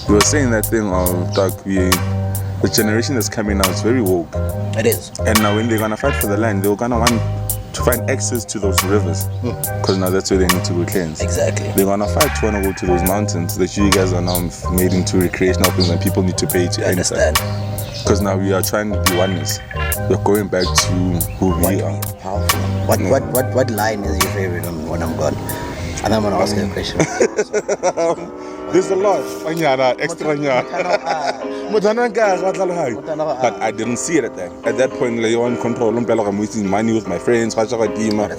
We were saying that thing of the generation that's coming now is very woke. It is. And now when they're gonna fight for the land, they're gonna want to find access to those rivers, because now that's where they need to go cleanse. Exactly. They're gonna fight to wanna go to those mountains that you guys are now made into recreational things and people need to pay to enter. Because now we are trying to be oneness. We're going back to who we are. Powerful. What line is your favorite when I'm gone? And I'm gonna ask you a question. There's a lot. Extra. But I didn't see it at that. At that point, like, you're on control. I'm wasting money with my friends. That's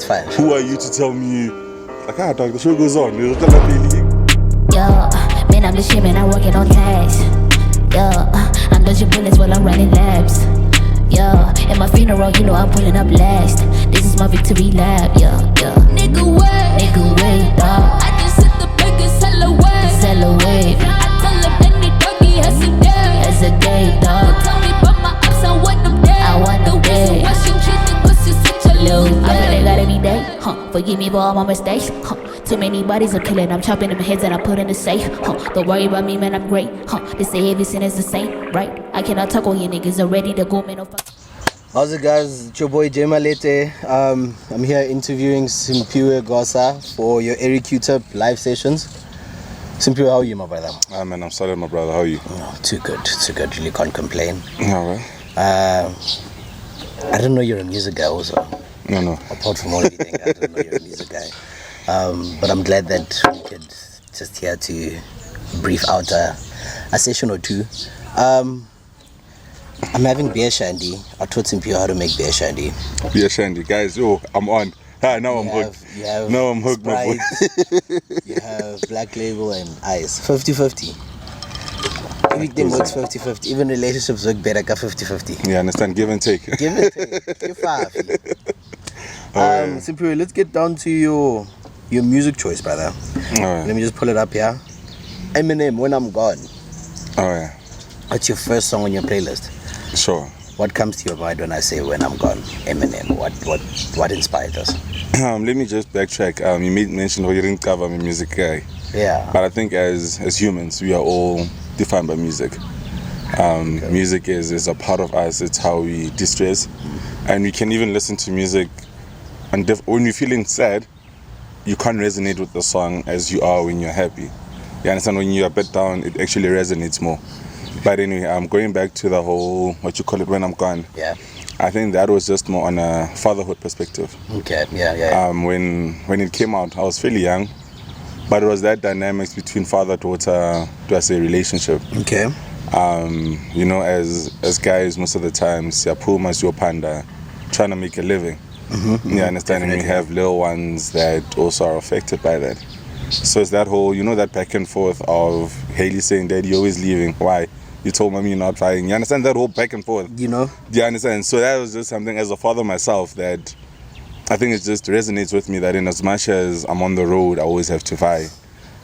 fine. Who are you to tell me? Like, dog, the show goes on. Yo, man, I'm the shit, man. I work it on tags. Yo, I'm dodging bullets while I'm running laps. Yo, at my funeral, you know I'm pulling up last. This is my victory lap. Yo. Nigga, wait, dog. I just hit the biggest hell away. I tell him any doggy has a day, dog. Tell me about my ups, I want them dead. I want them dead. Washing chicken, cause you're such a loser. I feel like God every day, forgive me for all my mistakes, Too many bodies are killing, I'm chopping them heads and I put in the safe, Don't worry about me, man, I'm great, They say every sin is the same, right? I cannot talk on you niggas are ready to go, man, no fuck. How's it, guys? It's your boy Malete. I'm here interviewing Simphiwe Gosa for your Airyqtip live sessions. Simphiwe, how are you, my brother? Man, I'm sorry, my brother. How are you? Oh, too good. Really can't complain. Alright. I didn't know you're a music guy also. No. Apart from everything, I didn't know you're a music guy. But I'm glad that we could just here to brief out a session or two. I'm having beer shandy. I taught Simphiwe how to make beer shandy. Beer shandy, guys. Yo, I'm on. Now I'm hooked. Now I'm hooked, my boy. You have Black Label and Ice. 50-50. Everything works 50-50. Even relationships work better at 50-50. Yeah, understand. Give and take. Give 5. Simphiwe, let's get down to your music choice, brother. Right. Let me just pull it up here. Eminem, When I'm Gone. Oh yeah. What's your first song on your playlist? Sure. What comes to your mind when I say When I'm Gone? Eminem. What inspired us? Let me just backtrack. You made mention Airyqtip, I'm a music guy. Yeah. But I think as humans, we are all defined by music. Okay. Music is a part of us. It's how we distress, and we can even listen to music. And when you're feeling sad, you can't resonate with the song as you are when you're happy. You understand? When you're a bit down, it actually resonates more. But anyway, I'm going back to the whole, When I'm Gone. Yeah. I think that was just more on a fatherhood perspective. Okay, yeah. When it came out, I was fairly young, but it was that dynamics between father-daughter, relationship. Okay. As guys, most of the time, siyaphuma siyopanda, trying to make a living. You understand? And we have little ones that also are affected by that. So it's that whole, that back and forth of Haley saying, Daddy, you're always leaving. Why? You told mommy you're not trying. You understand that whole back and forth? You know? Do you understand? So that was just something as a father myself that I think it just resonates with me, that in as much as I'm on the road, I always have to fight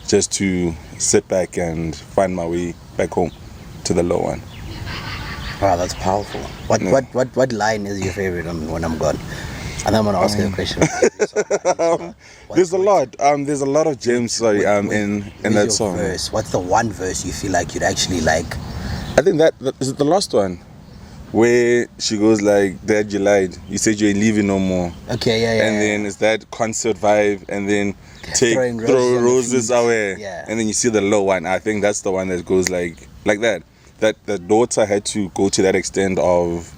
just to sit back and find my way back home to the low one. Wow, that's powerful. What line is your favorite when I'm gone? And I'm gonna ask you a question. There's a lot. There's a lot of gems. In that song. Verse? What's the one verse you feel like you'd actually like? I think that is it. The last one, where she goes like, "Dad, you lied. You said you ain't leaving no more." Okay, yeah. And then it's that concert vibe, and then throw roses away. Yeah. And then you see the low one. I think that's the one that goes like that. That the daughter had to go to that extent of,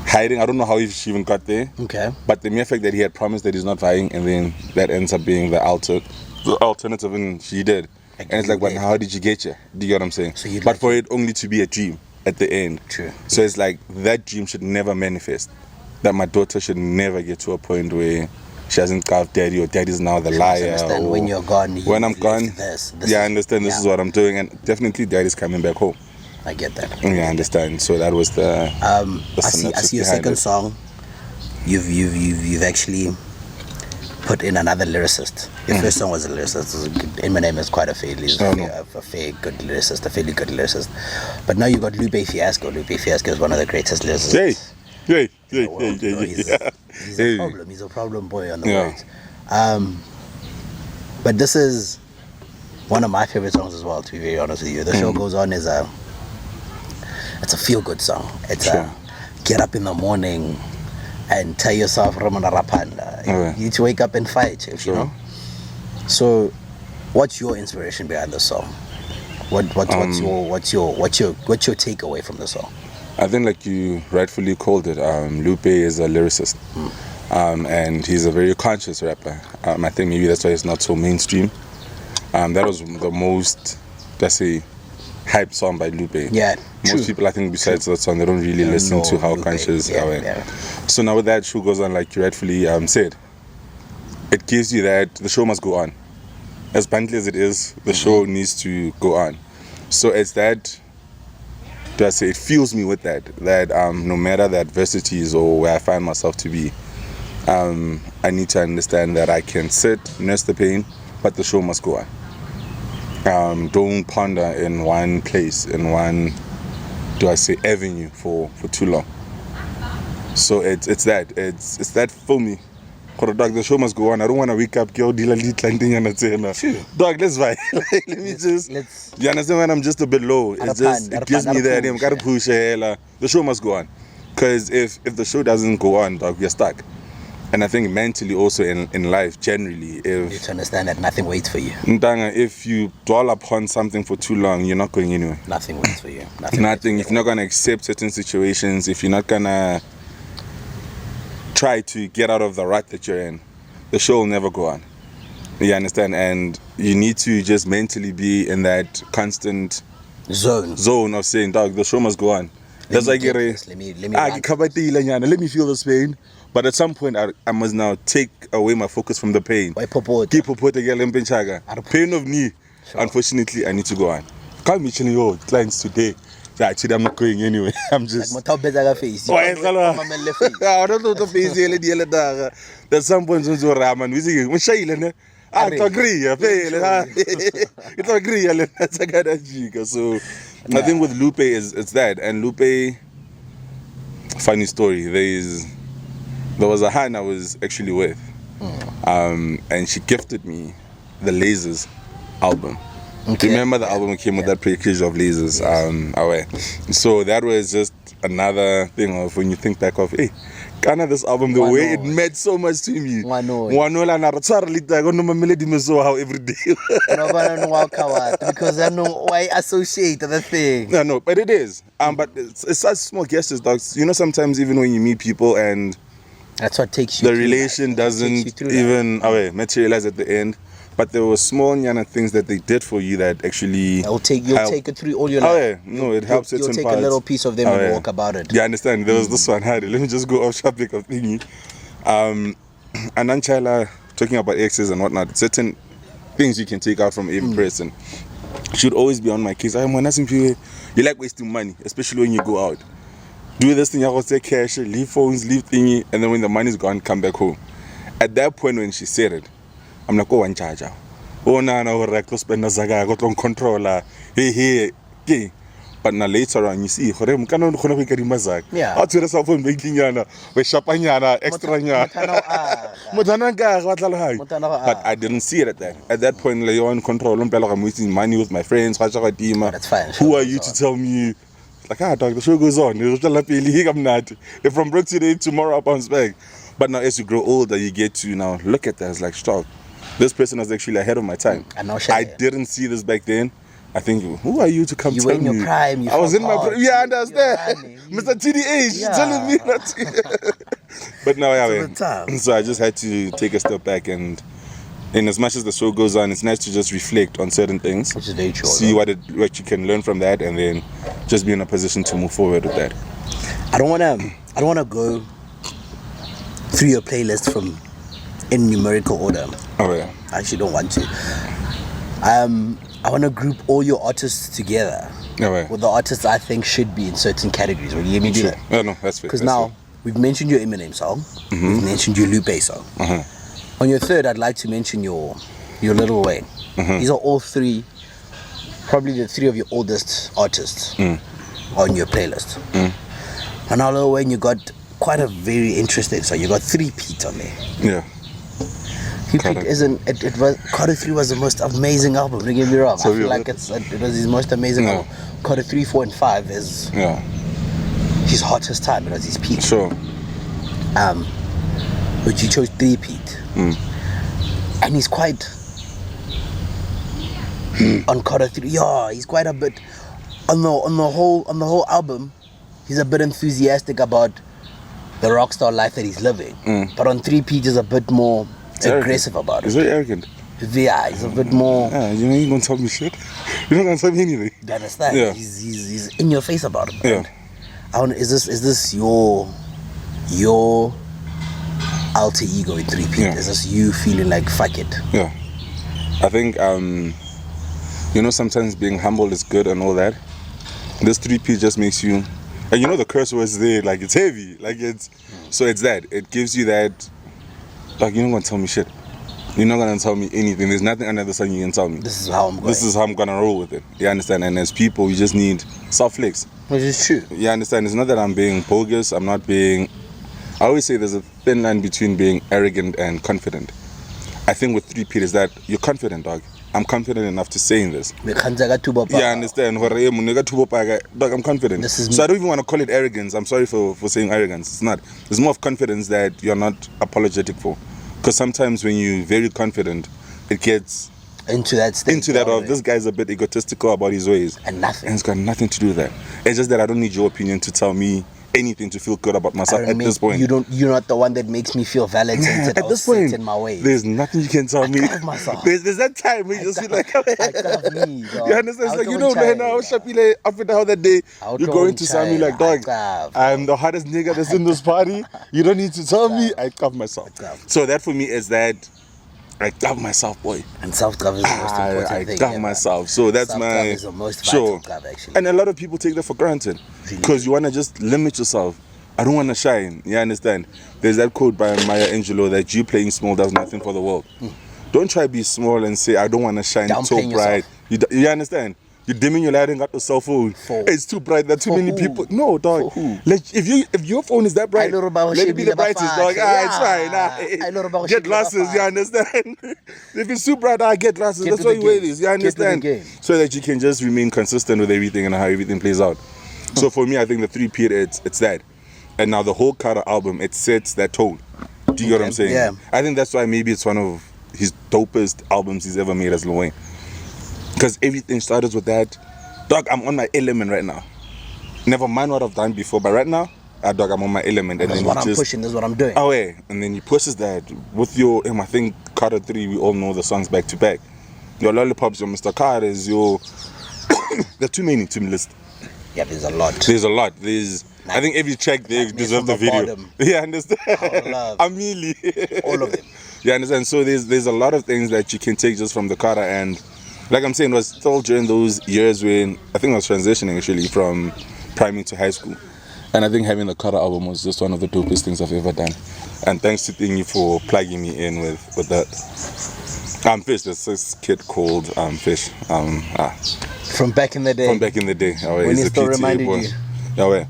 hiding. I don't know how she even got there. Okay. But the mere fact that he had promised that he's not vying, and then that ends up being the alternative, and she did. And it's like, how did you get here? Do you get what I'm saying? But for it only to be a dream at the end. True. So it's like, that dream should never manifest. That my daughter should never get to a point where she hasn't carved daddy, or daddy's now the liar. Understand when you're gone. When I'm gone, I understand this is what I'm doing, and definitely daddy's coming back home. I get that. I understand. So that was the. I see your second song. You've actually put in another lyricist. Your first song was a lyricist. Eminem is quite a fairly good lyricist. But now you got Lupe Fiasco. Lupe Fiasco is one of the greatest lyricists. Yeah. He's a problem. He's a problem boy on the words. But this is one of my favorite songs as well, to be very honest with you. The show goes on it's a feel-good song. It's a get up in the morning and tell yourself Ramana Rapanda. You need to wake up and fight, you know. So, what's your inspiration behind the song? What's your takeaway from the song? I think, like you rightfully called it, Lupe is a lyricist, and he's a very conscious rapper. I think maybe that's why he's not so mainstream. That was the most, let's say, hype song by Lupe. Yeah, most people, I think, besides that song, they don't really listen to how Lupe, conscious. So now with that, show goes on, like you rightfully said. It gives you that the show must go on. As bluntly as it is, the show needs to go on. So it's that. Do I say it fuels me with that no matter the adversities or where I find myself to be, I need to understand that I can sit, nurse the pain, but the show must go on. Don't ponder in one place, in one, avenue for too long. So it's that for me. Dog, the show must go on. I don't want to wake up, girl, deal a little dog, let's vibe. Let me just. You understand when I'm just a bit low? It gives me that. I'm gotta push the show must go on. Because if the show doesn't go on, dog, we're stuck. And I think mentally also in life generally, if you need to understand that nothing waits for you. If you dwell upon something for too long, you're not going anywhere. Nothing waits for you. Nothing. If you're not gonna accept certain situations, if you're not gonna try to get out of the rut that you're in, the show will never go on. You understand? And you need to just mentally be in that constant zone of saying, dog, the show must go on. That's like let me feel this pain. But at some point I must now take away my focus from the pain. Pain of knee. Unfortunately, I need to go on. Can't be telling your clients today. Actually, I'm not going anyway. I'm just. There's some points when Raman we see so I think with Lupe it's that. And Lupe, funny story, there was a hand I was actually with, and she gifted me the Lasers album. Okay. Remember the album came with that package of lasers? Yes. So that was just another thing of when you think back of, hey, Ghana, this album, the way it meant so much to me. How every day. Because I know why associate the thing. No, but it is. But it's such small gestures, dogs. You know, sometimes even when you meet people and that's what takes you. The relation doesn't even materialize at the end. But there were small Nyana things that they did for you that actually you'll take it through all your life. It helps. You'll take a little piece of them and walk about it. Yeah, I understand. There was this one. Let me just go off topic of thingy. And Anchala talking about exes and whatnot. Certain things you can take out from every person. Should always be on my case. You like wasting money, especially when you go out. Do this thing, I will take cash, leave phones, leave thingy, and then when the money's gone, come back home. At that point when she said it, I'm like, oh, one charger. Oh, no, I go spend a zaga, I got on controller. Hey. But now later on, you see, yeah. Out to the cell phone making yana, we shapanyana, extra yana. But I didn't see it at that. At that point, like, you're on control. I'm wasting money with my friends. That's fine. Who are you to tell me? Like, dog, the show goes on. If from broke today, tomorrow I bounce back. But now as you grow older, you get to now look at that. It's like, stop. This person was actually ahead of my time. I didn't see this back then. I think, who are you to come tell me? You were in your prime. I was in my prime. Yeah, I understand. Mr. TDH, you're telling me that. But now, so I just had to take a step back and as much as the show goes on, it's nice to just reflect on certain things. Which is very true. See what you can learn from that and then just be in a position to move forward with that. I don't wanna go through your playlist in numerical order. Oh yeah. I actually don't want to. I want to group all your artists together. With the artists I think should be in certain categories. Will you hear me do that? No, that's fair. Because now we've mentioned your Eminem song. We've mentioned your Lupe song. On your third, I'd like to mention your Lil Wayne. These are all three, probably the three of your oldest artists on your playlist. And now Lil Wayne, you got quite a very interesting song. You got 3 Peat on there. Yeah. Peat isn't. It was Carter 3 was the most amazing album. Don't get me wrong. So I feel like it was his most amazing album. Carter 3, 4, and 5 is his hottest time. It was his peak. Sure. But you chose 3 Peat, and he's quite on Carter 3. Yeah, he's quite a bit on the whole album. He's a bit enthusiastic about the rockstar life that he's living. But on 3 Peat is a bit more aggressive about it. He's very arrogant. Yeah, he's a bit more. Yeah, you know, you don't tell me shit. You're not gonna tell me anything. You understand? Yeah. He's in your face about it. Man. Yeah. Is this your alter ego in 3 Peat? Yeah. Is this you feeling like fuck it? Yeah. I think you know, sometimes being humble is good and all that. This 3 Peat just makes you, and you know the curse words there, like it's heavy, like it's so it's that it gives you that, like you're not gonna tell me shit. You're not gonna tell me anything. There's nothing under the sun you can tell me. This is how I'm going. This is how I'm gonna roll with it. You understand? And as people, we just need self-flex. Which is true. You understand? It's not that I'm being bogus. I'm not being. I always say there's a thin line between being arrogant and confident. I think with 3 Peat is that you're confident, dog. I'm confident enough to saying this. Yeah, I understand. Dog, I'm confident. So I don't even want to call it arrogance. I'm sorry for saying arrogance. It's not. It's more of confidence that you're not apologetic for. Because sometimes when you're very confident, it gets into that state. Into that of this guy's a bit egotistical about his ways. And nothing. And it's got nothing to do with that. It's just that I don't need your opinion to tell me anything to feel good about myself at this point. You're not the one that makes me feel validated at this point in my way. There's nothing you can tell me. Myself. There's that time where you just feel like I love me, dog. You understand? It's like, you know, man, I was Shapile after how that day you're going to tell me like, dog, I'm the hardest nigga that's in this party. You don't need to tell me. I love myself. So that for me is that I love myself, boy. And self-love is the most important thing. I love myself. So that's self-love is the most vital love, actually. And a lot of people take that for granted because you want to just limit yourself. I don't want to shine. You understand? There's that quote by Maya Angelou that you playing small does nothing for the world. Don't try to be small and say, I don't want to shine so bright. You understand? You're dimming your light and got the cell phone. It's too bright. There are too many people. No, dog. Like, if your phone is that bright, let it be the brightest, dog. It's fine. Get glasses, you understand? If it's too bright, I get glasses. That's why you wear this. You understand? So that you can just remain consistent with everything and how everything plays out. So for me, I think the 3 Peat, it's that. And now the whole Carter album, it sets that tone. Do you get what I'm saying? Yeah. I think that's why maybe it's one of his dopest albums he's ever made as Lil Wayne. Because everything started with that. Dog, I'm on my element right now. Never mind what I've done before, but right now, dog, I'm on my element. And this is what I'm pushing, this is what I'm doing. Oh, yeah. And then he pushes that with your, I think Carter 3, we all know the songs back to back. Your Lollipops, your Mr. Carters, your... there are too many to list. Yeah, there's a lot. There's a lot. I think every track they deserve the video. Bottom. Yeah, understand? Amelie. All of them. Yeah, understand? So there's a lot of things that you can take just from the Carter, and like I'm saying, it was still during those years when I think I was transitioning actually from primary to high school. And I think having the Carter album was just one of the dopest things I've ever done. And thanks to Thingy for plugging me in with that. Fish, there's this kid called Fish. From back in the day. From back in the day. When he still reminded you. Yeah,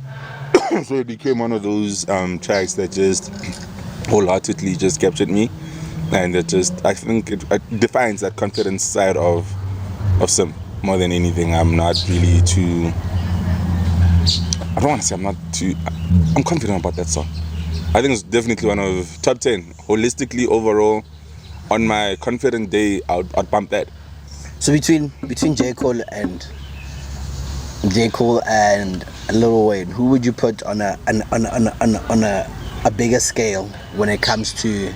so it became one of those tracks that just wholeheartedly just captured me, and it just, I think it defines that confidence side of Sim more than anything. I'm not really too, I don't want to say I'm confident about that song. I think it's definitely one of top 10 holistically overall. On my confident day, I'd bump that. So between J. Cole and Lil Wayne, who would you put on a bigger scale when it comes to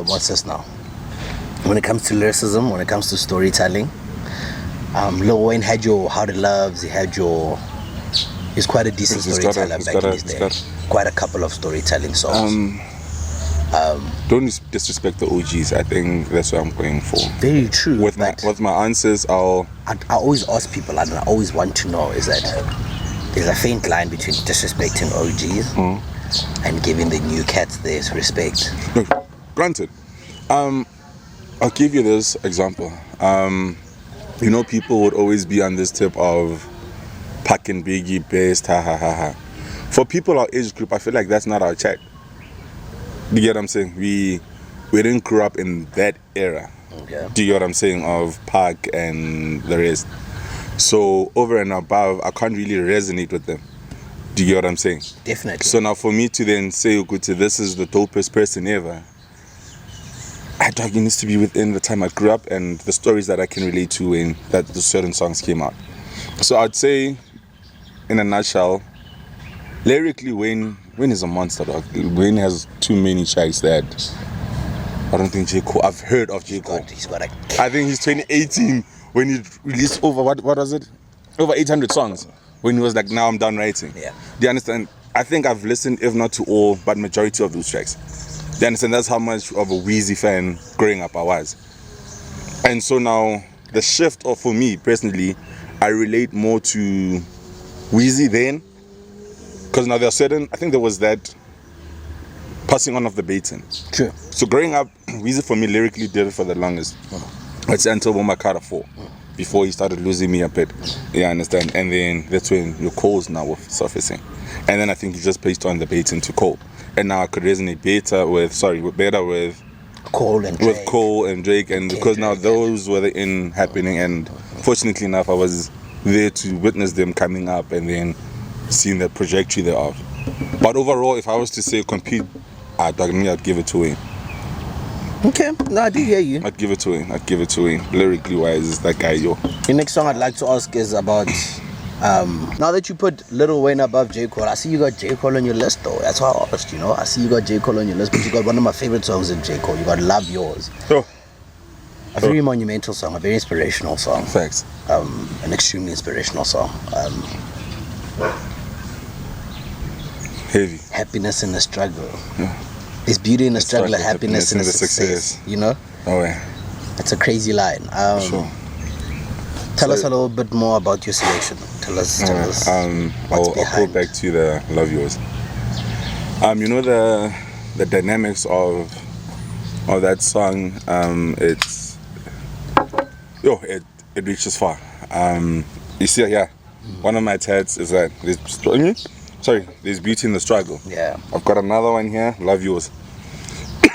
what's this now? When it comes to lyricism, when it comes to storytelling, Lil Wayne had your How to Loves. He's quite a decent storyteller back in his day. Quite a couple of storytelling songs. Don't disrespect the OGs. I think that's what I'm going for. Very true. With my answers, I always ask people, and I always want to know, is that there's a faint line between disrespecting OGs and giving the new cats their respect. No, granted. I'll give you this example. You know, people would always be on this tip of packing Biggie best, ha ha ha ha. For people our age group, I feel like that's not our chat. You get what I'm saying? we didn't grow up in that era. Okay. Do you get what I'm saying? Of Park and the rest. So over and above, I can't really resonate with them. Do you get what I'm saying? Definitely. So now for me to then say, Ukuthi, this is the dopest person ever, I thought it needs to be within the time I grew up and the stories that I can relate to when that the certain songs came out. So I'd say, in a nutshell, lyrically, Wayne is a monster, dog. Wayne has too many tracks that I don't think J. Cole, I've heard of J. Cole. He's got a... I think he's 2018 when he released over, what was it? Over 800 songs. When he was like, now I'm done writing. Yeah. Do you understand? I think I've listened, if not to all, but majority of those tracks. Do you understand? That's how much of a Weezy fan growing up I was. And so now, the shift, or for me personally, I relate more to Weezy then. Because now there are certain, I think there was that passing on of the baton. True. So growing up, Weezy for me lyrically did it for the longest. It's until Womakara 4. Before he started losing me a bit. Yeah, I understand. And then that's when your Cole's now were surfacing. And then I think he just placed on the baton to Cole. And now I could resonate better with Cole and Drake. With Cole and Drake. And because now those were the in happening. And fortunately enough, I was there to witness them coming up and then seeing the trajectory thereof. But overall, if I was to say compete, I'd give it to Wayne. Okay, no, I do hear you. I'd give it to Wayne. Lyrically wise, is that guy, yo. The next song I'd like to ask is about, now that you put Lil Wayne above J. Cole, I see you got J. Cole on your list though. That's why I asked, you know. I see you got J. Cole on your list, but you got one of my favorite songs in J. Cole. You got Love Yourz. Oh. A very monumental song, a very inspirational song. Facts. An extremely inspirational song. Heavy. Happiness in the struggle. Yeah. There's beauty in the struggle, happiness in the success. You know? Oh yeah. It's a crazy line. Sure. Tell us a little bit more about your selection. Tell us what's I'll go back to the Love Yourz. You know the dynamics of that song. It reaches far. You see, yeah. One of my tats is that there's beauty in the struggle. Yeah. I've got another one here, Love Yourz.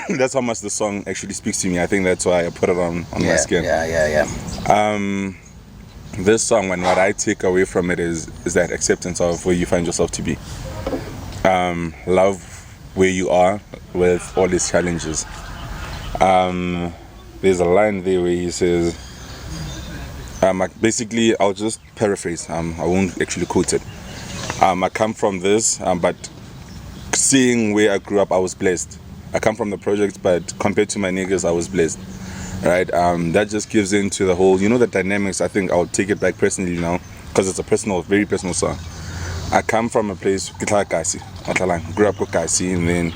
That's how much the song actually speaks to me. I think that's why I put it on my skin. Yeah. This song, and what I take away from it is that acceptance of where you find yourself to be. Love where you are with all its challenges. There's a line there where he says, basically, I'll just paraphrase. I won't actually quote it. I come from this, but seeing where I grew up, I was blessed. I come from the projects, but compared to my niggas, I was blessed. Right? That just gives into the whole, the dynamics. I think I'll take it back personally now, because it's a very personal song. I come from a place, grew up with Kasi, and then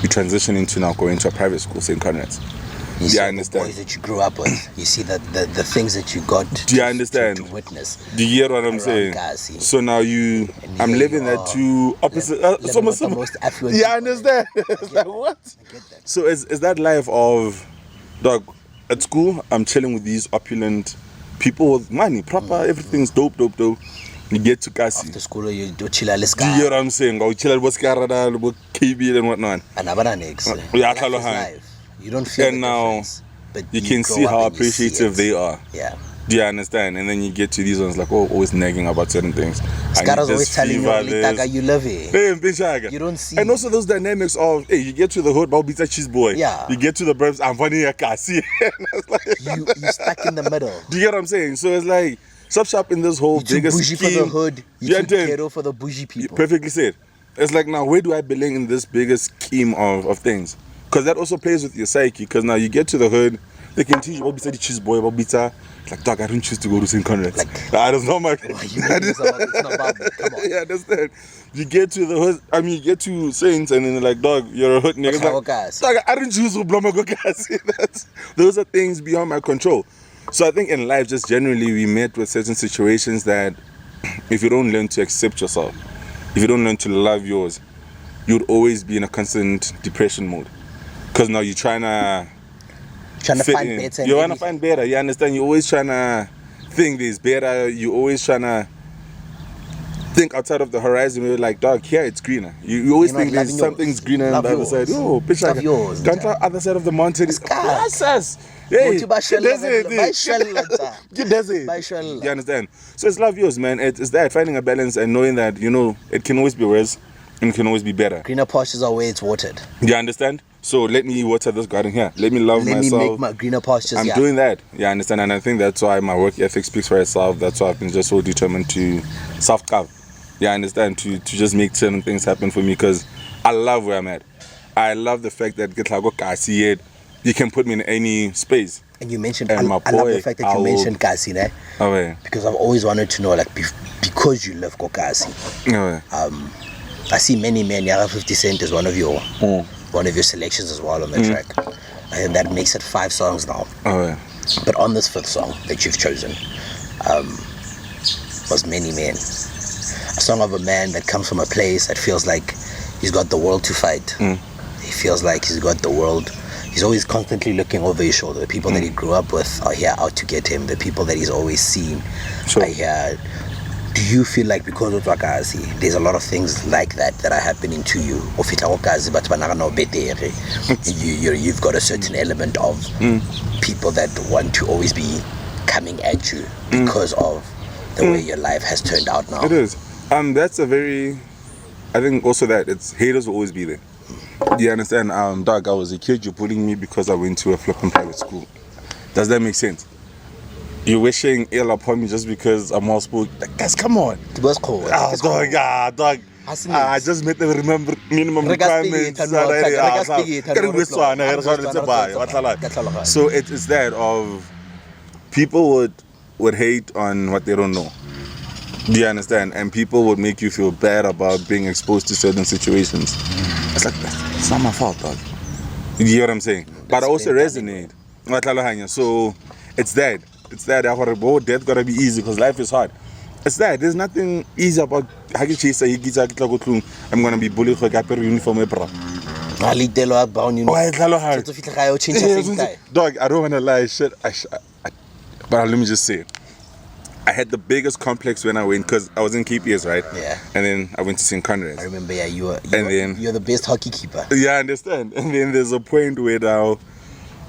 we transition into now going to a private school, St. Conrad's. You see the boys that you grew up with. You see the things that you got to witness. Do you hear what I'm saying? Kasi. So now I'm living that two opposite. The most affluent. Yeah, I understand. It's like, what? I get that. So is that life of, dog, at school, I'm chilling with these opulent people with money, proper, everything's dope. You get to Kasi. After school, you do chill at Do you hear what I'm saying? Go chill at Boscarada, KB and whatnot. And life. You don't feel and the now difference, but you can see how appreciative they are. Yeah. Do you understand? And then you get to these ones like, always nagging about certain things. Scara's always telling you, Litaka, you love it. You don't see. And also those dynamics of, hey, you get to the hood, Bobita cheese boy. Yeah. You get to the burbs, I'm funny, I can't see. You're stuck in the middle. Do you get what I'm saying? So it's like, shop in this whole bigger scheme. You too bougie for the hood. You too ghetto for the bougie people. Perfectly said. It's like, now, where do I belong in this bigger scheme of things? Because that also plays with your psyche. Because now you get to the hood, they can teach you, Bobita the cheese boy, Bobita. It's like, dog, I don't choose to go to St. Conrad's. I don't know, my. It's not about me. Come on. Yeah, understand. You get to the hood, you get to Saints, and then they're like, dog, you're a hood nigga. Like, dog, I don't choose to blow my Those are things beyond my control. So I think in life, just generally, we met with certain situations that if you don't learn to accept yourself, if you don't learn to love yours, you'd always be in a constant depression mode. Because now you're trying to find better. You want to find better, you understand? You're always trying to think there's better. You're always trying to think outside of the horizon. We're like, dog, here it's greener. You always think there's something's greener on the other side. Oh, bitch, love yours. Can't the other side of the mountain is process. Hey, you understand? So it's love yours, man. It's that finding a balance and knowing that it can always be worse and it can always be better. Greener pastures are where it's watered. You understand? So let me water this garden here. Let me love myself. Let me make my greener pastures. I'm doing that. Yeah, I understand. And I think that's why my work ethic speaks for itself. That's why I've been just so determined to self-cover. Yeah, I understand. To just make certain things happen for me because I love where I'm at. I love the fact that you can put me in any space. And you mentioned, I love the fact that you mentioned Kasi, né? Oh, yeah. Because I've always wanted to know, like, because you love Kasi. Oh, yeah. I see many men. 50 Cent is one of your selections as well on the track, and that makes it 5 songs now. Oh, yeah. But on this 5th song that you've chosen, was Many Men, a song of a man that comes from a place that feels like he's got the world to fight. He feels like he's got the world. He's always constantly looking over his shoulder. The people that he grew up with are here out to get him. The people that he's always seen are here. Do you feel like because of Wakazi, there's a lot of things like that are happening to you? You've got a certain element of people that want to always be coming at you because of the way your life has turned out now. It is. That's a very, I think also that it's haters will always be there. You understand? Dog, I was a kid, you're bullying me because I went to a flipping private school. Does that make sense? You're wishing ill upon me just because I'm all spoke. Like, guys, come on. It was cool. Dog. I just met the minimum requirements. So it's that of people would hate on what they don't know. Do you understand? And people would make you feel bad about being exposed to certain situations. It's like, it's not my fault, dog. You hear what I'm saying? But I also resonate. So it's that. It's that death gotta be easy because life is hard. It's that. There's nothing easy about I'm gonna be bullied for a uniform. Dog, I don't wanna lie. Shit. But let me just say, I had the biggest complex when I went because I was in KPS, right? Yeah. And then I went to St. Conrad's. I remember, yeah, you're the best hockey keeper. Yeah, I understand. And then there's a point where now,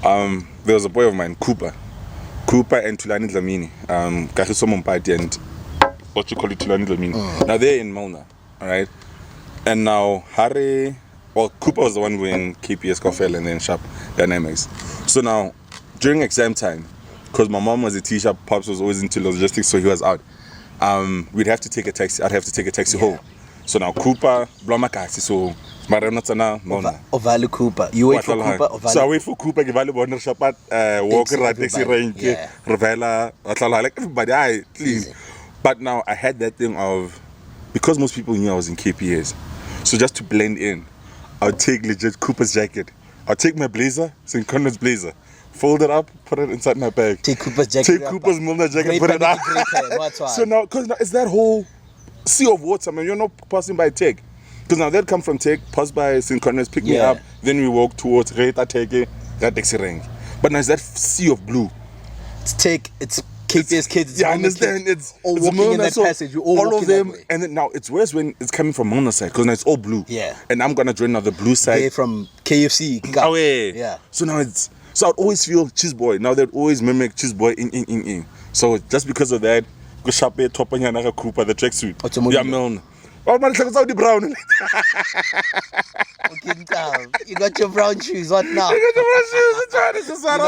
there was a boy of mine, Cooper and Tulani Dlamini, Kahiso Mompati and what you call it, Tulani Dlamini. Now they're in Malna, alright? And now Cooper was the one when KPS got fell and then Sharp Dynamics. So now, during exam time, because my mom was a teacher, Pops was always into logistics, so he was out. We'd have to take a taxi. I'd have to take a taxi home. So now Cooper, Blamakasi, so Maranatana, Mona. Ovale Cooper. You wait for Cooper, Ovale. So I wait for Cooper, Givali Bonner Shapat, Walker, taxi rank, Ravela, like everybody, please. But now I had that thing of, because most people knew I was in KPS, so just to blend in, I'll take legit Cooper's jacket. I'll take my blazer, St. Conrad's blazer. Fold it up, put it inside my bag. Take Cooper's jacket. Take Cooper's Milner jacket, put it up. So now, because now it's that whole sea of water, man. You're not passing by Tech. Because now they'd come from Tech, pass by St. Conrad's, pick me up, then we walk towards Reta Teke, that Dixie Ring. But now it's that sea of blue. It's Tech, it's KPS kids. Yeah, I understand. It's all walking Milner, in that passage. All of them. And then now it's worse when it's coming from Milner's side, because now it's all blue. Yeah. And I'm going to join now the blue side. They're from KFC. Oh, yeah. Yeah. So now it's... So I'd always feel Cheese Boy. Now they'd always mimic Cheese Boy in. So just because of that, go shop it, top on your Cooper, the tracksuit. Yeah, Milne. Oh man, it's the brown. Okay, you got your brown shoes. What now? You got your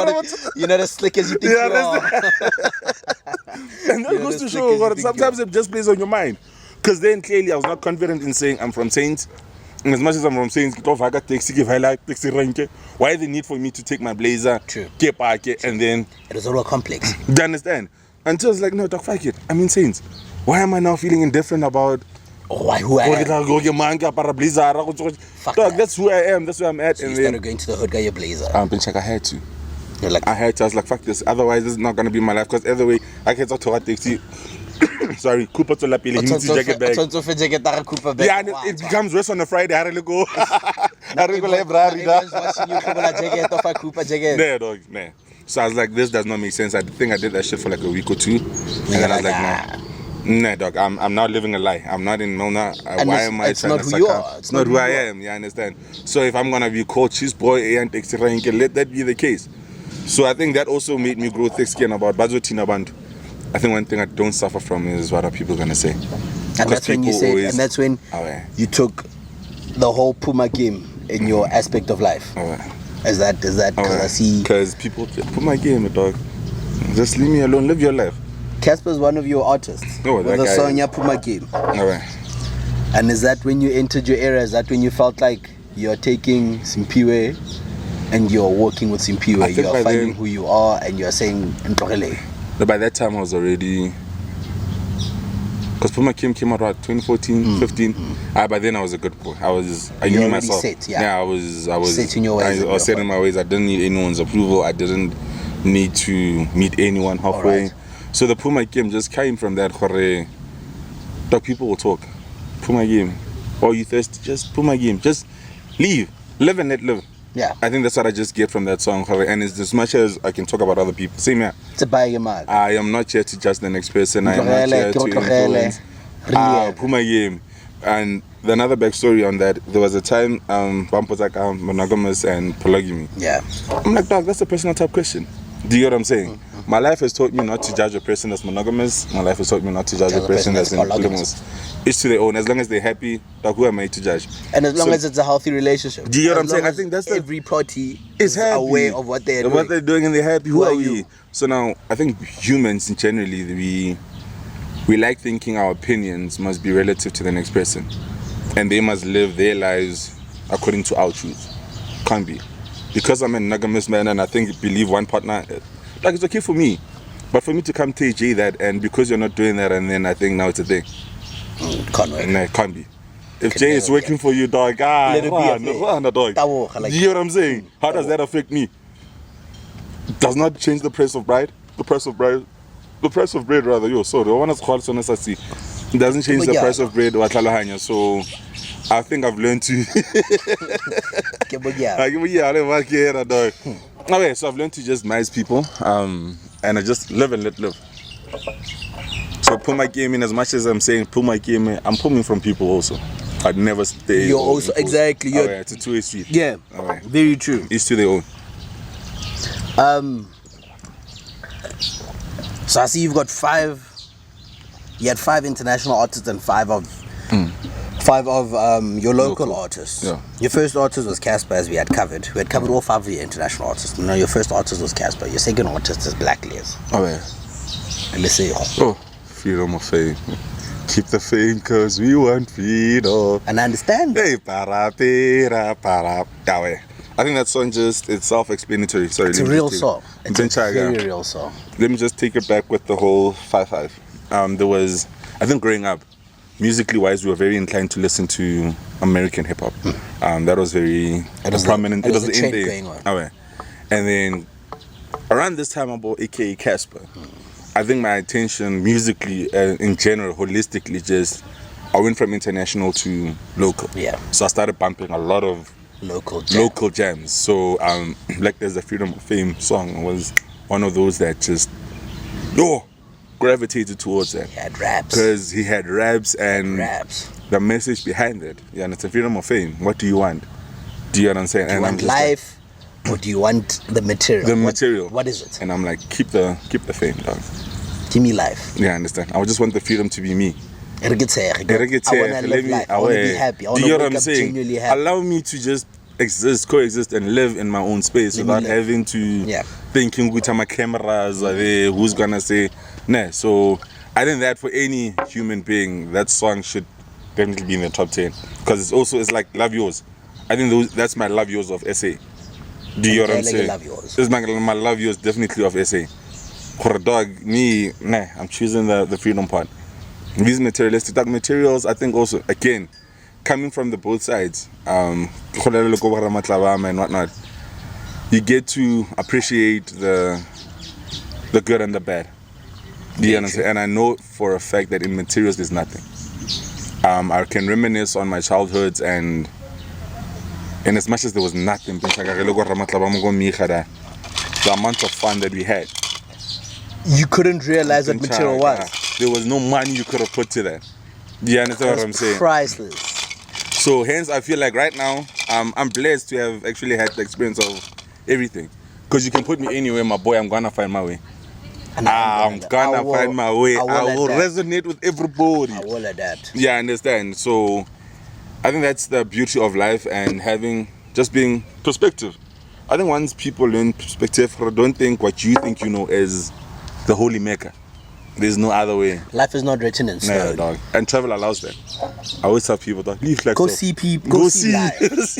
brown shoes. You're not as slick as you think you are. And that goes to show what sometimes it just plays on your mind. Because then clearly I was not confident in saying I'm from Saints. And as much as I'm from Saints, why the need for me to take my blazer, and then... It was all complex. Do you understand? Until it's like, no, dog, fuck it. I'm in Saints. Why am I now feeling indifferent about... who I am? Dog, that's who I am. That's where I'm at. So you started going to the hood guy, your blazer. I had to. I was like, fuck this. Otherwise, this is not going to be my life. Because either way, I can't talk to what taxi. Sorry, Cooper to Lapile, he needs his jacket bag. Yeah, and it becomes worse on a Friday. I really go. Everyone's watching you, jacket off a Cooper jacket. Nah, dog, nah. So I was like, this does not make sense. I think I did that shit for like a week or two. And then I was like, nah. Nah, dog. I'm not living a lie. I'm not in Mona. Why am I trying to suck up? It's not who I am. You understand? So if I'm gonna be called cheese boy and let that be the case. So I think that also made me grow thick skin about Bazotina Band. I think one thing I don't suffer from is what are people gonna say. And that's when you said, and that's when you took the whole Phumakim in your aspect of life. Is that because I see? Because people Phumakim, dog. Just leave me alone. Live your life. Cassper's one of your artists. No, with the song Phumakim. And is that when you entered your era? Is that when you felt like you're taking Simphiwe and you're working with Simphiwe? You're finding who you are and you're saying Ntlogele? By that time I was already, because Phumakim came out around 2014, 15. By then I was a good boy. I knew myself. Set, I was set in your ways. I was set in my ways. I didn't need anyone's approval. I didn't need to meet anyone halfway. Right. So the Phumakim just came from that. Dog, people will talk. Phumakim, oh you thirsty? Just Phumakim. Just live and let live. Yeah. I think that's what I just get from that song. And it's as much as I can talk about other people. Same here. It's a bag of mad. I am not here to judge the next person. I am not here to influence. Phumakim. And another backstory on that, there was a time Bampozaka, monogamous and polygamy. Yeah. I'm like, dog, that's a personal type question. Do you get what I'm saying? My life has taught me not to judge a person that's monogamous. My life has taught me not to judge a person that's polygamous. It's to their own. As long as they're happy, dog, who am I to judge? And as long as it's a healthy relationship. Do you get what I'm saying? I think that's every party is aware of what they're doing. What they're doing and they're happy. Who are we? So now, I think humans generally, we like thinking our opinions must be relative to the next person. And they must live their lives according to our truth. Can't be. Because I'm a monogamous man and I believe one partner, like it's okay for me. But for me to come to AJ that, and because you're not doing that, and then I think now it's a thing. Can't work. No, it can't be. If Jay is working for you, dog, let it be a dog. Do you hear what I'm saying? How does that affect me? It does not change the price of bread. The price of bread, rather. Yo, sorry. It doesn't change the price of bread. So I think I've learned to. Okay, so I've learned to just nice people, and I just live and let live. So Phumakim, in as much as I'm saying Phumakim, I'm pulling from people also. I'd never stay. You're also exactly. It's a two-way street. Yeah. Very true. Each to their own. So I see you've got 5. You had 5 international artists and 5 of your local artists. Yeah. Your first artist was Cassper, as we had covered. We had covered all 5 of your international artists. No, your first artist was Cassper. Your second artist is Blaklez. And let's say, freedom of fame. Keep the fame cause we want freedom. And I understand. Hey, para. I think that song it's self-explanatory. Sorry, it's a real song. It's a very real song. Let me just take it back with the whole 5-5. There was, I think growing up, musically wise, we were very inclined to listen to American hip hop. That was very prominent. It was the trend going on. And then around this time, about aka Cassper, I think my attention musically, in general, holistically, I went from international to local. Yeah. So I started bumping a lot of local jams. So like there's the Freedom of Fame song was one of those that just gravitated towards that. He had raps. Because he had raps and the message behind it. Yeah, and it's a Freedom of Fame. What do you want? Do you understand? Do you want life or do you want the material? The material. What is it? And I'm like, keep the fame, dog. Give me life. Yeah, I understand. I just want the freedom to be me. I want to live life. I want to be happy. I want to wake up genuinely happy. Allow me to just coexist and live in my own space without having to thinking which are my cameras are there, who's gonna say nah. So I think that for any human being, that song should definitely be in the top 10 because it's like Love Yourz. I think that's my Love Yourz of SA. Do you know what I'm saying? It's my Love Yourz definitely of SA. For a dog, I'm choosing the freedom part. These materialistic materials, I think also, again, coming from the both sides, and whatnot, you get to appreciate the good and the bad. Do you understand? And I know for a fact that in materials there's nothing. I can reminisce on my childhoods and as much as there was nothing, the amount of fun that we had. You couldn't realize what material was. there was no money you could have put to that. Do you understand what I'm saying? Priceless. So hence I feel like right now I'm blessed to have actually had the experience of everything. Because you can put me anywhere, my boy, I'm gonna find my way. And I'm gonna find my way. I will adapt. resonate with everybody. I will adapt. Yeah, I understand. So I think that's the beauty of life and having just being perspective. I think once people learn perspective, don't think what you think you know is the holy maker. There's no other way. Life is not written in stone. No, dog. And travel allows that. I always tell people, dog, leave Klerksdorp. Go see people. Go see life.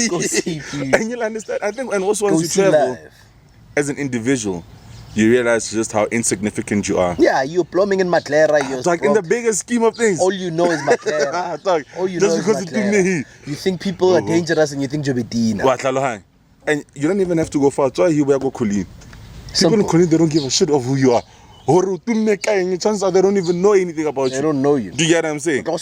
Go see people. And you'll understand. I think, and also once you travel life. as an individual, you realize just how insignificant you are. Yeah, you're plumbing in Matlera. You're like in the bigger scheme of things. all you know is Matlera. All you just know because is Matlera. You think people are dangerous and you think Jobetina. And you don't even have to go far. Try here where go Colleen. People in Simple. Colleen, they don't give a shit of who you are. Chances are they don't even know anything about you. They don't know you. Do you get what I'm saying? So,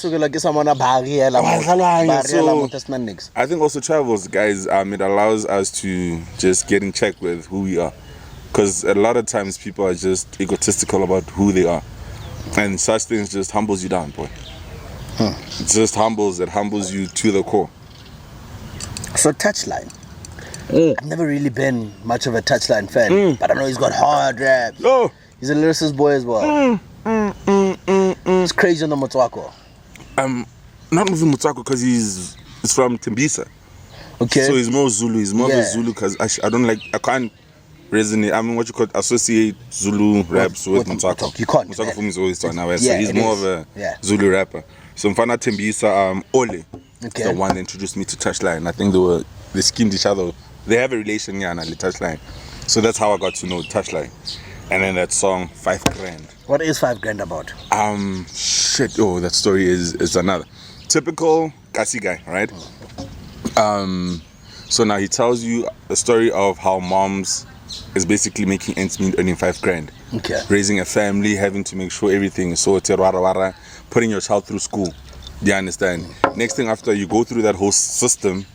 I think also travels, guys, it allows us to just get in check with who we are. Because a lot of times people are just egotistical about who they are. And such things just humbles you down, boy. It just humbles you to the core. So Touchline. I've never really been much of a Touchline fan, but I know he's got hard raps. Oh. He's a lyricist boy as well. It's crazy on the Motswako. Not moving Motswako because he's from Tembisa. Okay. So he's more Zulu. He's more of a Zulu because I can't resonate. I mean, what you could associate Zulu raps with Motswako. You can't. Motswako for me is always so Yeah, he's more of a Zulu rapper. So in Fana Tembisa, Ole, the one that introduced me to Touchline. I think they schemed each other. They have a relation, yeah, and the Touchline. So that's how I got to know Touchline. And then that song, 5 grand. What is 5 grand about? That story is another. Typical Kasi guy, right? So now he tells you the story of how moms is basically making ends meet, earning 5 grand. Okay. Raising a family, having to make sure everything is sorted, putting your child through school. Do you understand? Next thing after you go through that whole system,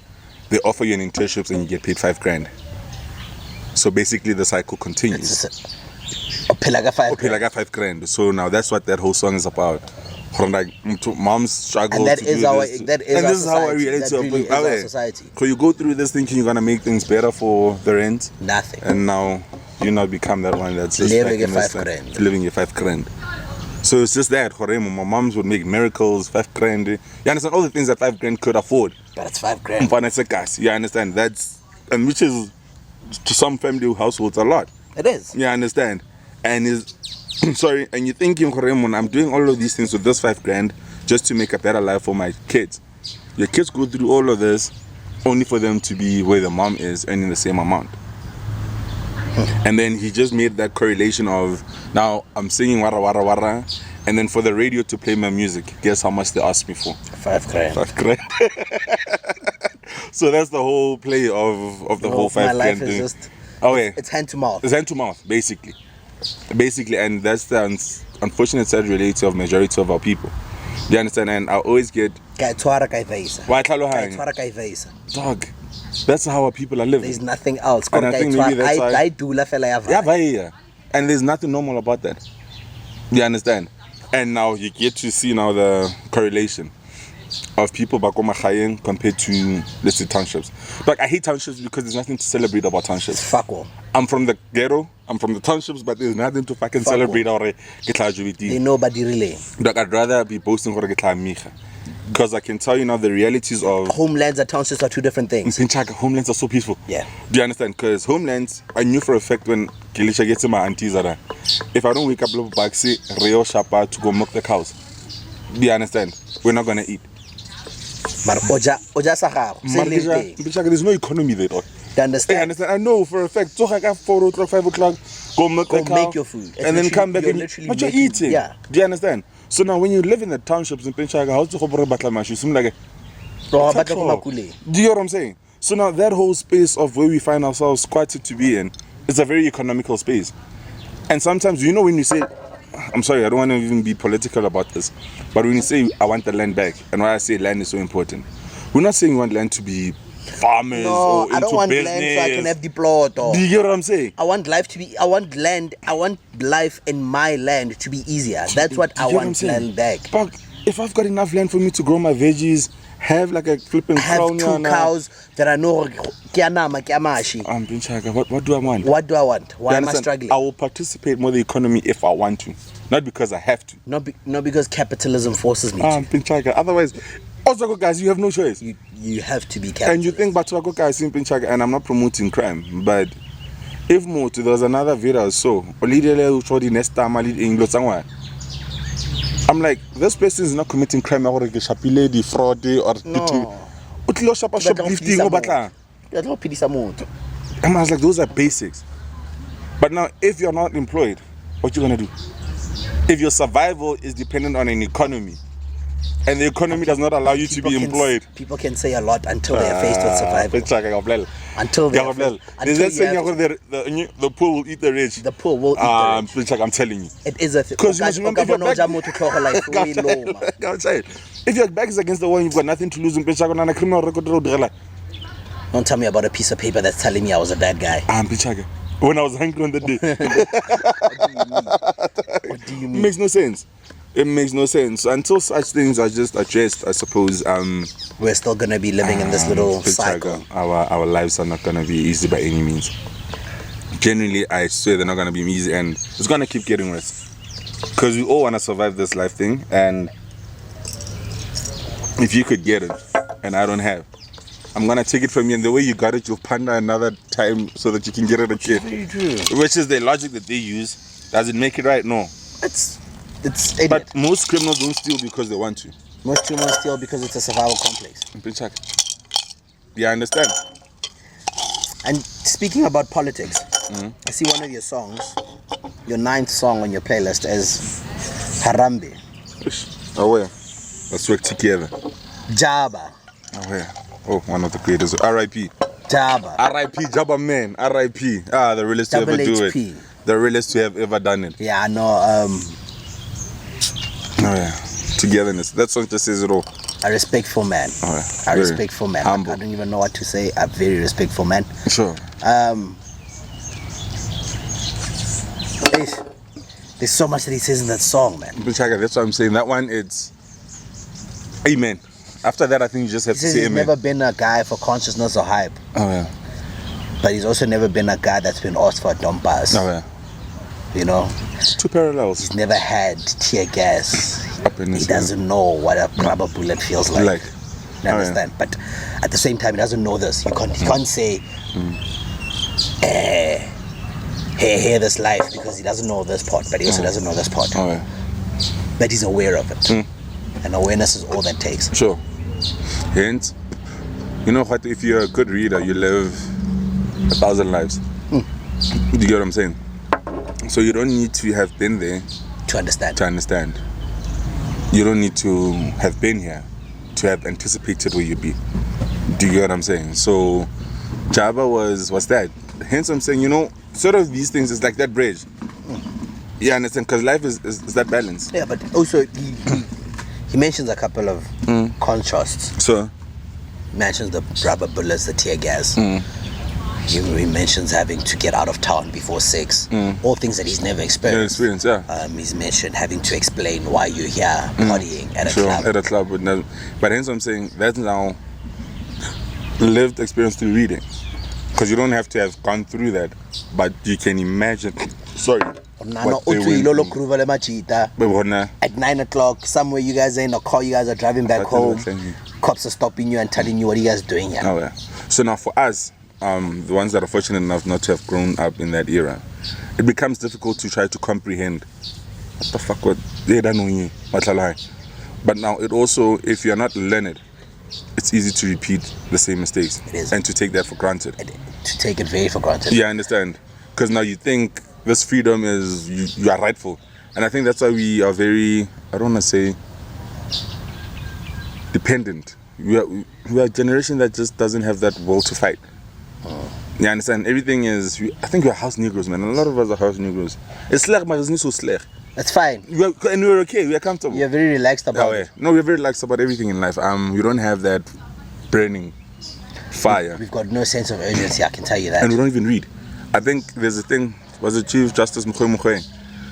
they offer you an internship and you get paid 5 grand. So basically the cycle continues. Pilaga 5 grand. So now that's what that whole song is about. From like mom's struggle. And that to is do our this. that is and our this is how I society. relate That to really is our society. So you go through this thinking you're gonna make things better for the rent. Nothing. And now you now become that one that's just living like your 5 grand. Living your 5 grand. So it's just that. My moms would make miracles, 5 grand. You understand all the things that 5 grand could afford. But it's 5 grand. You understand? And which is to some family households a lot. It is. You understand? And and you're thinking, I'm doing all of these things with this 5 grand just to make a better life for my kids. Your kids go through all of this only for them to be where the mom is earning the same amount. And then he just made that correlation of, now I'm singing wara wara wara, and then for the radio to play my music, guess how much they asked me for? 5 grand. 5 grand. So that's the whole play of the whole 5 my grand life thing. is just, Okay. it's hand to mouth. It's hand to mouth, basically, and that's the unfortunate sad reality of majority of our people. Do you understand? And I always get dog. That's how our people are living. There's nothing else. And I think maybe that's why. And there's nothing normal about that. You understand? And now you get to see now the correlation of people back home compared to, let's say, townships. Like, I hate townships because there's nothing to celebrate about townships. Fuck all. I'm from the ghetto, I'm from the townships, but there's nothing to fucking celebrate already. They nobody really. Like, I'd rather be boasting for the because I can tell you now the realities of homelands and townships are 2 different things. Homelands are so peaceful. Yeah. Do you understand? Because homelands, I knew for a fact when Kilisha gets to my aunties, if I don't wake up little back, say Rio Shapa to go milk the cows. Do you understand? We're not gonna eat. There's no economy there. Do you understand? I know for a fact. 4 o'clock, 5 o'clock, go milk the cow, make your food, and then come back but you're eating. Yeah. Do you understand? So now when you live in the townships in Penchaga, how to go battle mash? You seem like do you know what I'm saying? So now that whole space of where we find ourselves squatted to be in is a very economical space. And sometimes, you know, when you say, I'm sorry, I don't want to even be political about this, but when you say I want the land back, and why I say land is so important, we're not saying we want land to be farmers or into business. I don't want land so I can have the plot. Or do you get what I'm saying? I want life in my land to be easier. That's what I want land back. But if I've got enough land for me to grow my veggies, have like a flipping have 2 cows that I know what do I want? What do I want? Why am I struggling? I will participate more in the economy if I want to, not because I have to. Not because capitalism forces me to. Otherwise, also guys, you have no choice. You have to be capitalist. And you think but guys, and I'm not promoting crime, but if more there was another video so I'm like, this person is not committing crime or fraud or shoplifting. I was like, those are basics. But now, if you're not employed, what you gonna do? If your survival is dependent on an economy, and the economy does not allow you to be employed, people can say a lot until they are faced with survival. Until they the poor will eat the rich. The poor will eat the rich. I'm telling you. It is a thing. Because if your back is against the wall, you've got nothing to lose. Don't tell me about a piece of paper that's telling me I was a bad guy. When I was hungry on the day. What do you mean? It makes no sense. It makes no sense. Until such things are just addressed, I suppose. We're still gonna be living in this little cycle. Our lives are not gonna be easy by any means. Generally, I swear they're not gonna be easy, and it's gonna keep getting worse. Because we all wanna survive this life thing, and if you could get it, and I don't have, I'm gonna take it from you, and the way you got it, you'll ponder another time so that you can get it again. Very true. Which is the logic that they use. Does it make it right? No. It's but most criminals don't steal because they want to. Most criminals steal because it's a survival complex. Yeah, I understand. And speaking about politics, I see one of your songs, your 9th song on your playlist is Harambe. Oh, yeah. Let's work together. Jaba. Oh, yeah. Oh, one of the greatest. R.I.P. Jaba. R.I.P. Jaba man. R.I.P. The realest to ever do it. The realest to have ever done it. Yeah, I know. Oh, yeah. Togetherness. That song just says it all. A respectful man. Oh, yeah. A respectful man. Humble. I don't even know what to say. A very respectful man. Sure. There's so much that he says in that song, man. That's what I'm saying. That one, it's amen. After that, I think you just have to say amen. He's never been a guy for consciousness or hype. Oh, yeah. But he's also never been a guy that's been asked for a dump pass. Oh, yeah. You know? It's 2 parallels. He's never had tear gas. He doesn't know what a rubber bullet feels like. You understand? But at the same time, he doesn't know this. He can't say, hear this life, because he doesn't know this part, but he also doesn't know this part. Oh, yeah. But he's aware of it. And awareness is all that takes. Sure. Hence, you know what? If you're a good reader, you live 1,000 lives. Do you get what I'm saying? So you don't need to have been there to understand. You don't need to have been here to have anticipated where you'd be. Do you get what I'm saying? So Java was that. Hence I'm saying, you know, sort of these things is like that bridge. You understand? Because life is that balance. Yeah, but also he mentions a couple of contrasts. So he mentions the rubber bullets, the tear gas. He mentions having to get out of town before 6. All things that he's never experienced. He's mentioned having to explain why you're here partying at a club. At a club. But hence I'm saying that's now lived experience through reading. Because you don't have to have gone through that, but you can imagine. Sorry. At 9 o'clock, somewhere you guys are in a car, you guys are driving back home. Cops are stopping you and telling you what you guys are doing here. Oh, yeah. So now for us, the ones that are fortunate enough not to have grown up in that era, it becomes difficult to try to comprehend what the fuck they don't know. But now it also, if you're not learned, it's easy to repeat the same mistakes. It is. And to take that for granted. To take it very for granted. Yeah, I understand. Because now you think this freedom is, you are rightful. And I think that's why we are very, I don't want to say dependent. We are a generation that just doesn't have that will to fight. You understand? Everything is, I think we're house Negroes, man. A lot of us are house Negroes. It's slack, but it's not so slack. That's fine. And we're okay. We're comfortable. You're very relaxed about it. No, we're very relaxed about everything in life. We don't have that burning fire. We've got no sense of urgency, I can tell you that. And we don't even read. I think there's a thing, was it Chief Justice Mkhwe?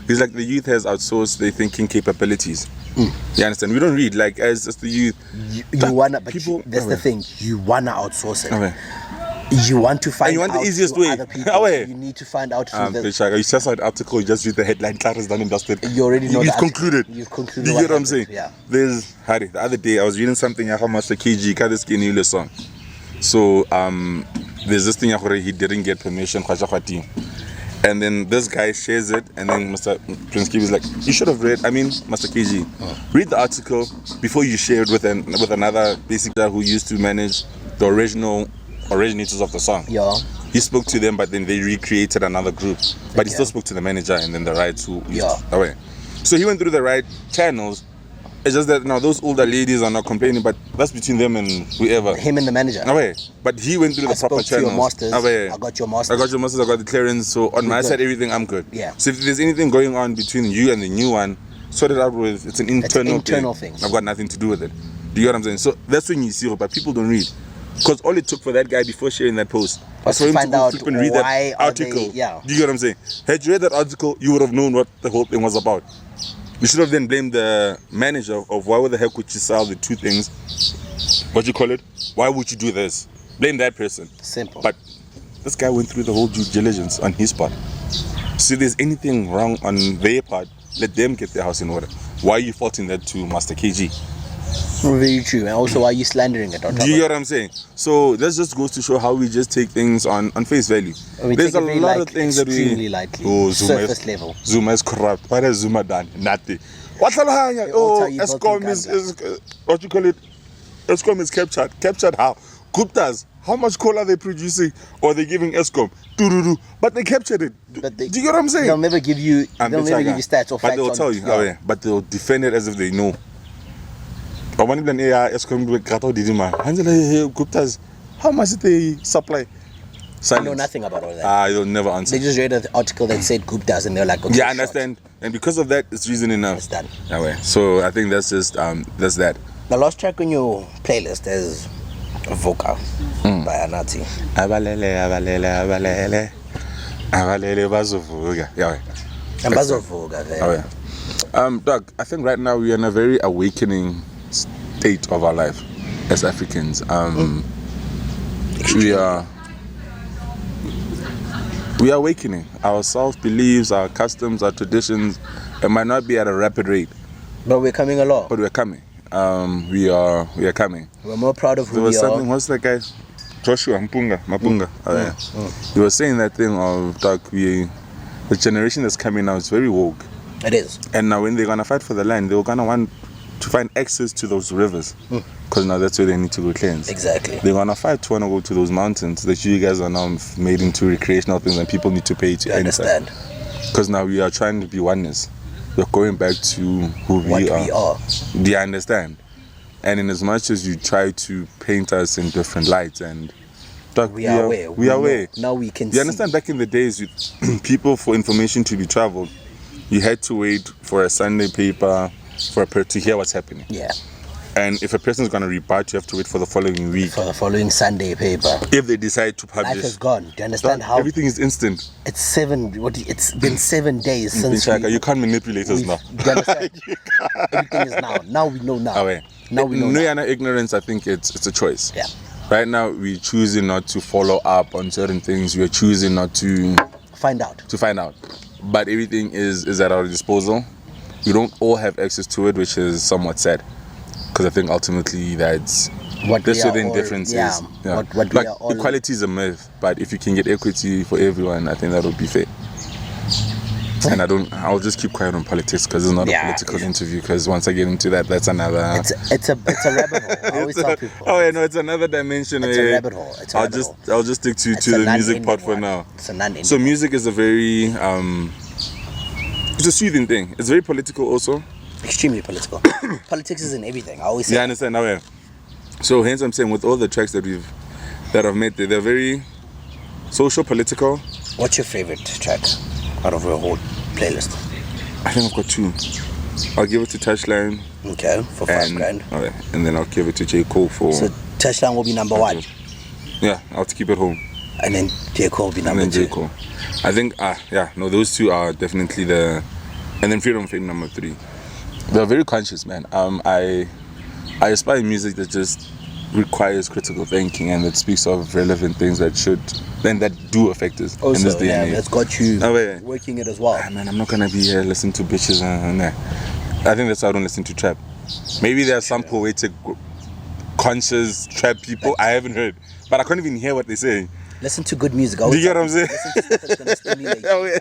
He's like, the youth has outsourced their thinking capabilities. You understand? We don't read, like, as the youth. You wanna, but people, that's the thing, you wanna outsource it. Okay. You want to find out the easiest way. Other people. You need to find out through you just saw an article, you just read the headline, class is done and dusted. You already know. You've concluded. You've concluded. You get what I'm saying? Yeah. There's Harry. The other day I was reading something how Master KG got this skinny song. So there's this thing he didn't get permission. And then this guy shares it, and then Mr. Prince Kibi is like, you should have read, Master KG, read the article before you share it with another basic guy who used to manage the originators of the song. Yeah. He spoke to them, but then they recreated another group. But he still spoke to the manager and then the rights who away. So he went through the right channels. It's just that now those older ladies are not complaining, but that's between them and whoever. Him and the manager. Away. But he went through the proper channels. Your masters. Away. I got your masters. I got the clearance. So on my side, everything I'm good. Yeah. So if there's anything going on between you and the new one, sort it out with. It's an internal thing. I've got nothing to do with it. Do you get what I'm saying? So that's when you see it, but people don't read. Because all it took for that guy before sharing that post was for him to go flip and read that article. Do you get what I'm saying? Had you read that article, you would have known what the whole thing was about. You should have then blamed the manager of why the heck would you sell the two things? What you call it? Why would you do this? Blame that person. Simple. But this guy went through the whole due diligence on his part. So if there's anything wrong on their part, let them get their house in order. Why are you faulting that to Master KG? Very true. And also, why are you slandering it on top? Do you get what I'm saying? So that just goes to show how we just take things on face value. There's a lot of things that we extremely lightly. Surface level. Zuma is corrupt. What has Zuma done? Nothing. What's Eskom is what you call it? Eskom is captured. Captured how? Guptas. How much coal are they producing? Or are they giving Eskom? But they captured it. Do you get what I'm saying? They'll never give you. They'll never give you stats or facts. But they'll tell you. But they'll defend it as if they know. But when then Eskom Guptas, how much did they supply? I know nothing about all that. They'll never answer. They just read an article that said Guptas and they're like, okay, I understand. And because of that, it's reason enough. It's done. So I think that's just that's that. The last track on your playlist is Voka by Anati. Abalele bazovuka. Bazovuka. Doug, I think right now we are in a very awakening state of our life as Africans. We are awakening. Our self-beliefs, our customs, our traditions, it might not be at a rapid rate. But we're coming along. But we're coming. We are coming. We're more proud of who we are. What's that guy? Joshua Mapunga. He was saying that thing of Doug, the generation that's coming now is very woke. It is. And now when they're going to fight for the land, they're going to want to find access to those rivers. Because now that's where they need to go cleanse. Exactly. They're going to fight to want to go to those mountains that you guys are now made into recreational things and people need to pay to understand. Because now we are trying to be oneness. We're going back to who we are. Do you understand? And in as much as you try to paint us in different lights and we are aware. Now we can see. You understand, back in the days, people for information to be traveled, you had to wait for a Sunday paper to hear what's happening. Yeah. And if a person is going to rebut, you have to wait for the following week. For the following Sunday paper. If they decide to publish. Life is gone. Do you understand how? Everything is instant. It's been 7 days since you can't manipulate us now. Do you understand? Everything is now. Now we know now. Now we know now. Ignorance, I think it's a choice. Yeah. Right now, we're choosing not to follow up on certain things. We're choosing not to find out. But everything is at our disposal. We don't all have access to it, which is somewhat sad. Because I think ultimately that's within differences. Equality is a myth, but if you can get equity for everyone, I think that would be fair. And I'll just keep quiet on politics because it's not a political interview. Because once I get into that, that's another. It's a rabbit hole. I always tell people. It's another dimension. It's a rabbit hole. I'll just stick to the music part for now. It's a non-ending. So music is a very it's a soothing thing. It's very political also. Extremely political. Politics is in everything. I always say. Yeah, I understand. So hence I'm saying with all the tracks that I've made, they're very social, political. What's your favorite track out of your whole playlist? I think I've got 2. I'll give it to Touchline. Okay, for $5,000. Okay, and then I'll give it to J. Cole for. So Touchline will be number 1. Yeah, I'll have to keep it home. And then J. Cole be number 2. And then J. Cole. I think, those two are definitely and then Freedom Fame number 3. They're very conscious, man. I aspire music that just requires critical thinking and that speaks of relevant things that do affect us in this day and age. That's got you working it as well. Man, I'm not gonna be here listening to bitches and I think that's why I don't listen to trap. Maybe there are some poetic, conscious trap people I haven't heard, but I can't even hear what they're saying. Listen to good music. Do you get what I'm saying? Listen to stuff that's gonna stimulate you.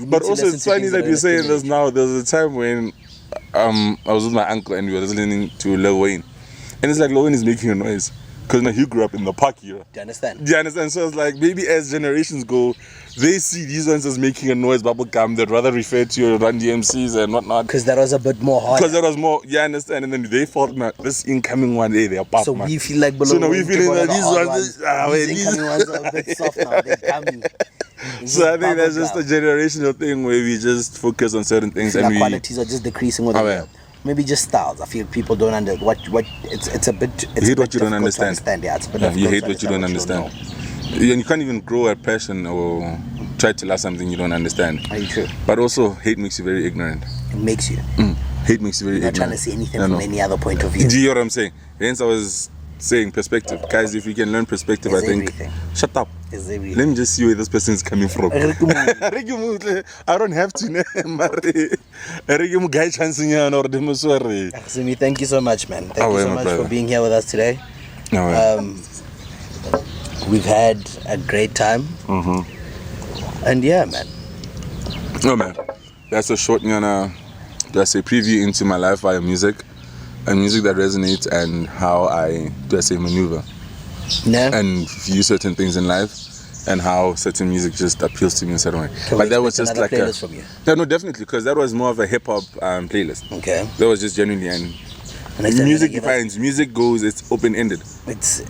But also it's funny that you're saying this now. There was a time when I was with my uncle and we were listening to Lil Wayne. And it's like Lil Wayne is making a noise. Because now he grew up in the park era. Do you understand? So it's like maybe as generations go, they see these ones as making a noise, bubblegum, they'd rather refer to your Run DMCs and whatnot. Because that was a bit more hard. Because that was more, you understand? And then they thought, man, this incoming one, they are pop, so man. we feel like below. So now we feeling that these ones, these incoming ones are a bit soft now. They're coming. So I think that's just a generational thing where we just focus on certain things and qualities are just decreasing with maybe just styles. I feel people don't understand what it's a bit. It's you hate what you don't understand. Yeah, it's a bit you hate what you don't understand. You can't even grow a passion or try to learn something you don't understand. Are you true? But also, hate makes you very ignorant. It makes you. Hate makes you very ignorant. Not trying to see anything from any other point of view. Do you hear what I'm saying? Hence, I was saying perspective. Guys, if you can learn perspective, I think. Everything. Shut up. It's everything. Let me just see where this person is coming from. I don't have to know. Simi, thank you so much, man. Thank you so much for being here with us today. We've had a great time. And yeah, man. No, man. That's a short, preview into my life via music. And music that resonates and how I maneuver. Yeah. And view certain things in life and how certain music just appeals to me in a certain way. But that was just like playlist from you? No, definitely, because that was more of a hip hop playlist. Okay. That was just genuinely and music defines. Music goes. It's open ended. It's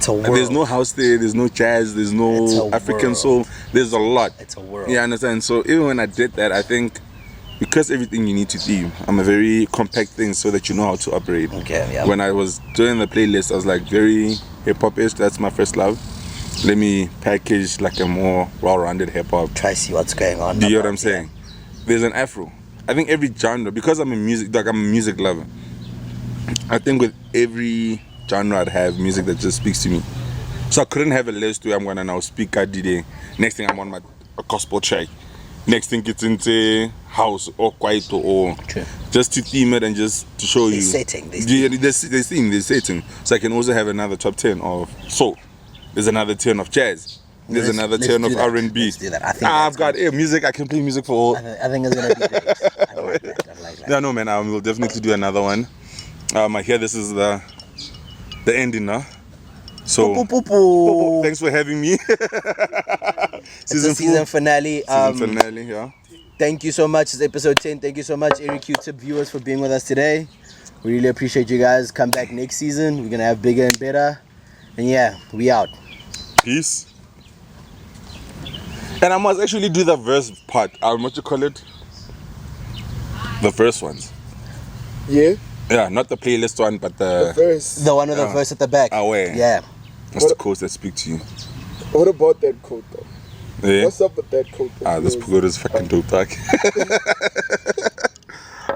a world. And there's no house there's no jazz, there's no African soul. There's a lot. It's a world. Yeah, I understand. So even when I did that, I think because everything you need to theme, I'm a very compact thing so that you know how to operate. Okay. Yeah. When I was doing the playlist, I was like very hip hop-ish. That's my first love. Let me package like a more well-rounded hip hop. Try see what's going on. Do you know what I'm saying? There's an Afro. I think every genre, because I'm a music lover. I think with every genre I'd have music that just speaks to me. So I couldn't have a list where I'm gonna now speak Adide. Next thing I'm on a gospel track. Next thing it's into house or quiet or just to theme it and just to show you. They're setting. So I can also have another top 10 of soul. There's another 10 of jazz. There's another 10 of R&B. Let's do that. I think I've got music. I can play music for all. I think it's gonna be great. I like that. Yeah, no man. We'll definitely do another one. I hear this is the ending now. So thanks for having me. Season finale. Season finale, yeah. Thank you so much. It's episode 10. Thank you so much, Airyqtip viewers, for being with us today. We really appreciate you guys. Come back next season. We're gonna have bigger and better. And yeah, we out. Peace. And I must actually do the verse part. What you call it? The first ones. Yeah. Yeah, not the playlist one, but the verse. The one with the verse at the back. Where? Yeah. What's the quotes that speak to you? What about that quote though? Yeah. What's up with that quote? This quote is fucking dope, talk.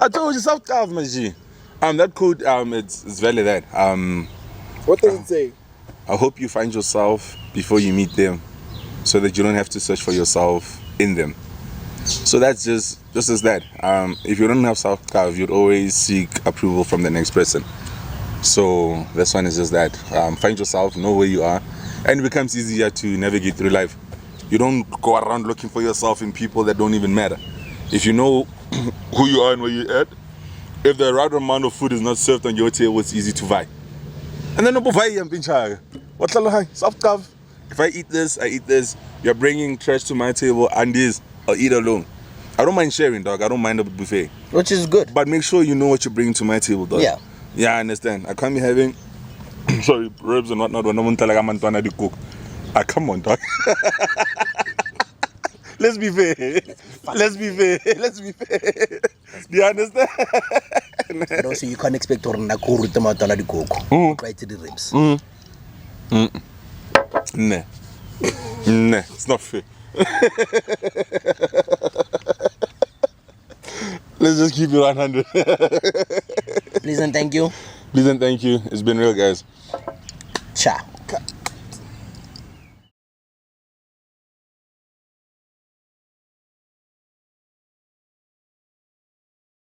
I told you, self carve, my G. That quote, it's very that. What does it say? I hope you find yourself before you meet them, so that you don't have to search for yourself in them. So that's just as that. If you don't have self-carve, you'd always seek approval from the next person. So this one is just that. Find yourself, know where you are, and it becomes easier to navigate through life. You don't go around looking for yourself in people that don't even matter. If you know who you are and where you're at, if the right amount of food is not served on your table, it's easy to buy. And then self-carve. If I eat this, you're bringing trash to my table, and this, I'll eat alone. I don't mind sharing, dog. I don't mind a buffet. Which is good. But make sure you know what you're bringing to my table, dog. Yeah. Yeah, I understand. I can't be having, ribs and whatnot when I'm telling I'm to cook. Come on, dog. Let's be fair. Do you understand? And also, you can't expect to run a cook. Try to the ribs. Nah. Nah, it's not fair. Let's just keep it 100. Please and thank you. Please and thank you. It's been real, guys. Ciao.